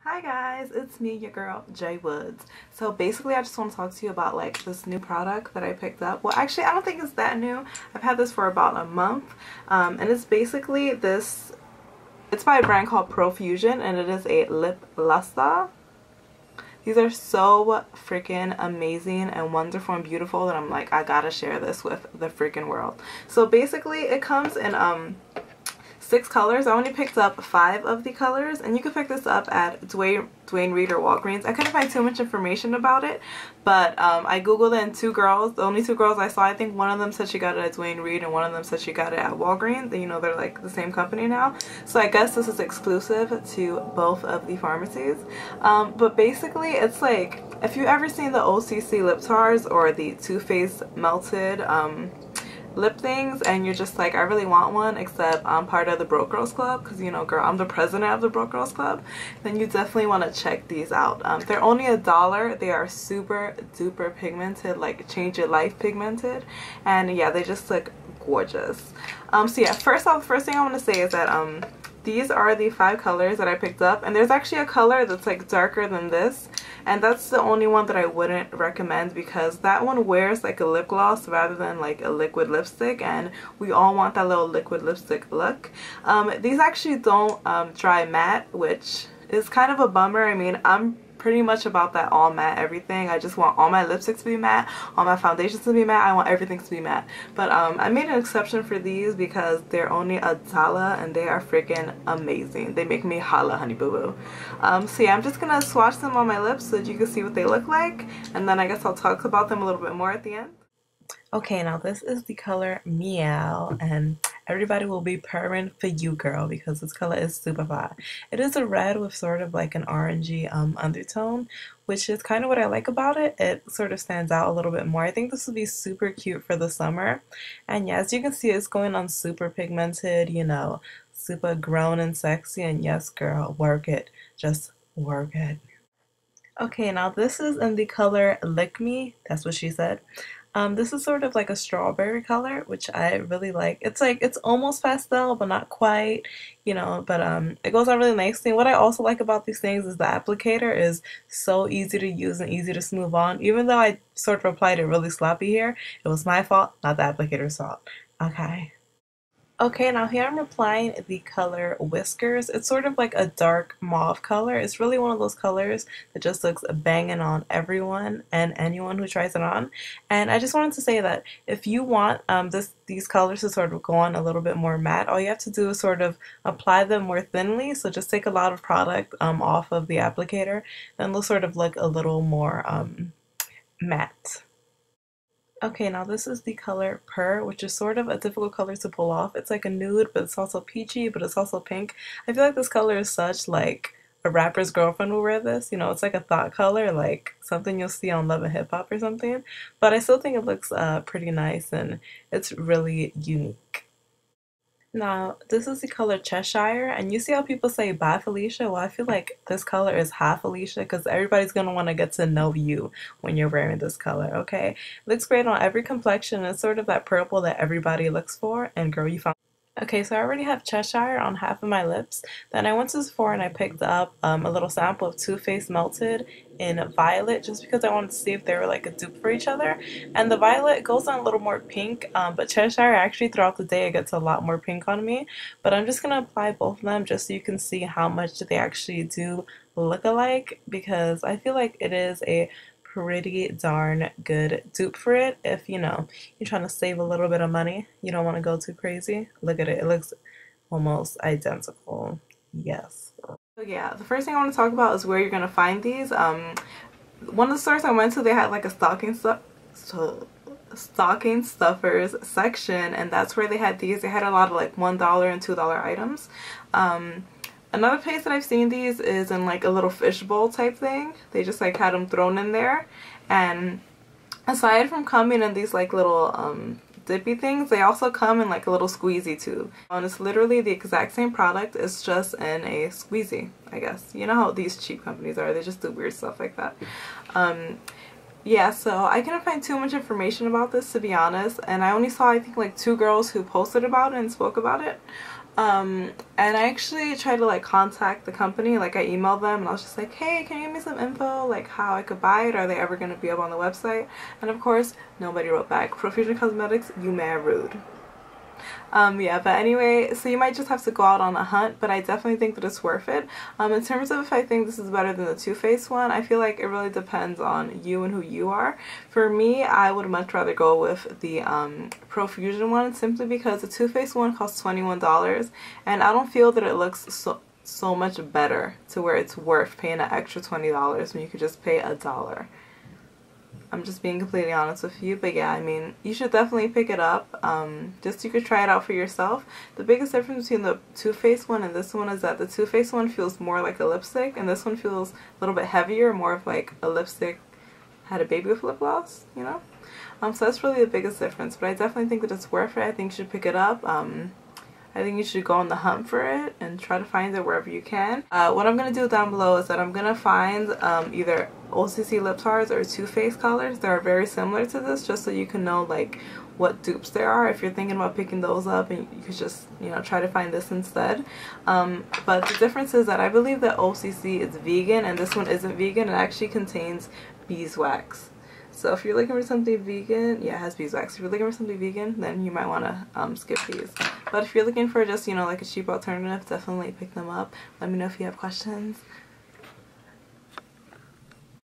Hi guys, it's me, your girl, Jay Woods. So basically I just want to talk to you about like this new product that I picked up. Well, actually I don't think it's that new. I've had this for about a month. And it's basically this, it's by a brand called Profusion, and it is a lip luster. These are so freaking amazing and wonderful and beautiful that I'm like, I gotta share this with the freaking world. So basically it comes in 6 colors. I only picked up 5 of the colors, and you can pick this up at Dwayne Reed or Walgreens. I couldn't find too much information about it, but I googled it, and 2 girls, the only 2 girls I saw, I think one of them said she got it at Dwayne Reed and one of them said she got it at Walgreens. And you know, they're like the same company now, so I guess this is exclusive to both of the pharmacies. But basically it's like, if you've ever seen the OCC Lip Tars or the Too Faced melted lip things, and you're just like, I really want one, except I'm part of the Broke Girls Club, because you know, girl, I'm the president of the Broke Girls Club, then you definitely want to check these out. They're only $1. They are super duper pigmented, like change your life pigmented, and yeah, they just look gorgeous. So yeah, first off, the first thing I want to say is that these are the 5 colors that I picked up, and there's actually a color that's like darker than this, and that's the only one that I wouldn't recommend, because that one wears like a lip gloss rather than like a liquid lipstick, and we all want that little liquid lipstick look. These actually don't dry matte, which is kind of a bummer. I mean, I'm pretty much about that all matte everything. I just want all my lipsticks to be matte, all my foundations to be matte. I want everything to be matte. But I made an exception for these because they're only $1 and they are freaking amazing. They make me holla, honey boo boo. So yeah, I'm just gonna swatch them on my lips so that you can see what they look like, and then I guess I'll talk about them a little bit more at the end. Okay, now this is the color Meow, and everybody will be purring for you, girl, because this color is super fire. It is a red with sort of like an orangey undertone, which is kind of what I like about it. It sort of stands out a little bit more. I think this would be super cute for the summer. And yeah, as you can see, it's going on super pigmented, you know, super grown and sexy. And yes, girl, work it. Just work it. Okay, now this is in the color Lick Me. That's what she said. This is sort of like a strawberry color, which I really like. It's like, it's almost pastel, but not quite, you know, but it goes on really nicely. And what I also like about these things is the applicator is so easy to use and easy to smooth on. Even though I sort of applied it really sloppy here, it was my fault, not the applicator's fault. Okay. Okay, now here I'm applying the color Whiskers. It's sort of like a dark mauve color. It's really one of those colors that just looks banging on everyone and anyone who tries it on. And I just wanted to say that if you want these colors to sort of go on a little bit more matte, all you have to do is sort of apply them more thinly. So just take a lot of product off of the applicator, then they'll sort of look a little more matte. Okay, now this is the color Purr, which is sort of a difficult color to pull off. It's like a nude, but it's also peachy, but it's also pink. I feel like this color is such like a rapper's girlfriend will wear this. You know, it's like a thought color, like something you'll see on Love and Hip Hop or something. But I still think it looks pretty nice, and it's really unique. Now, this is the color Cheshire, and you see how people say bye Felicia? Well, I feel like this color is hi Felicia, because everybody's going to want to get to know you when you're wearing this color, okay? It looks great on every complexion. It's sort of that purple that everybody looks for, and girl, you found. Okay, so I already have Cheshire on half of my lips. Then I went to Sephora and I picked up a little sample of Too Faced Melted in Violet, just because I wanted to see if they were like a dupe for each other. And the Violet goes on a little more pink, but Cheshire, actually throughout the day it gets a lot more pink on me. But I'm just going to apply both of them just so you can see how much they actually do look alike, because I feel like it is a pretty darn good dupe for it. If you know you're trying to save a little bit of money, you don't want to go too crazy. Look at it, it looks almost identical. Yes. So yeah, the first thing I want to talk about is where you're gonna find these. One of the stores I went to, they had like a stocking stuffers section, and that's where they had these. They had a lot of like $1 and $2 items. Another place that I've seen these is in like a little fishbowl type thing. They just like had them thrown in there. And aside from coming in these like little dippy things, they also come in like a little squeezy tube. And it's literally the exact same product. It's just in a squeezy, I guess. You know how these cheap companies are. They just do weird stuff like that. Yeah, so I couldn't find too much information about this, to be honest. And I only saw, I think, like 2 girls who posted about it and spoke about it. And I actually tried to like contact the company, like I emailed them and I was just like, hey, can you give me some info, like how I could buy it, are they ever going to be up on the website? And of course nobody wrote back. Profusion Cosmetics, you mad rude. Yeah, but anyway, so you might just have to go out on a hunt, but I definitely think that it's worth it. In terms of if I think this is better than the Too Faced one, I feel like it really depends on you and who you are. For me, I would much rather go with the Profusion one, simply because the Too Faced one costs $21 and I don't feel that it looks so much better to where it's worth paying an extra $20 when you could just pay $1. I'm just being completely honest with you, but yeah, I mean, you should definitely pick it up, just so you could try it out for yourself. The biggest difference between the Too Faced one and this one is that the Too Faced one feels more like a lipstick, and this one feels a little bit heavier, more of like a lipstick had a baby with lip gloss, you know? So that's really the biggest difference, but I definitely think that it's worth it. I think you should pick it up. I think you should go on the hunt for it and try to find it wherever you can. What I'm going to do down below is that I'm going to find either OCC Lip Tars or Too Faced colors that are very similar to this, just so you can know like what dupes there are if you're thinking about picking those up, and you could just, you know, try to find this instead. But the difference is that I believe that OCC is vegan and this one isn't vegan. It actually contains beeswax. So if you're looking for something vegan, yeah, it has beeswax. If you're looking for something vegan, then you might want to skip these. But if you're looking for just, you know, like a cheap alternative, definitely pick them up. Let me know if you have questions.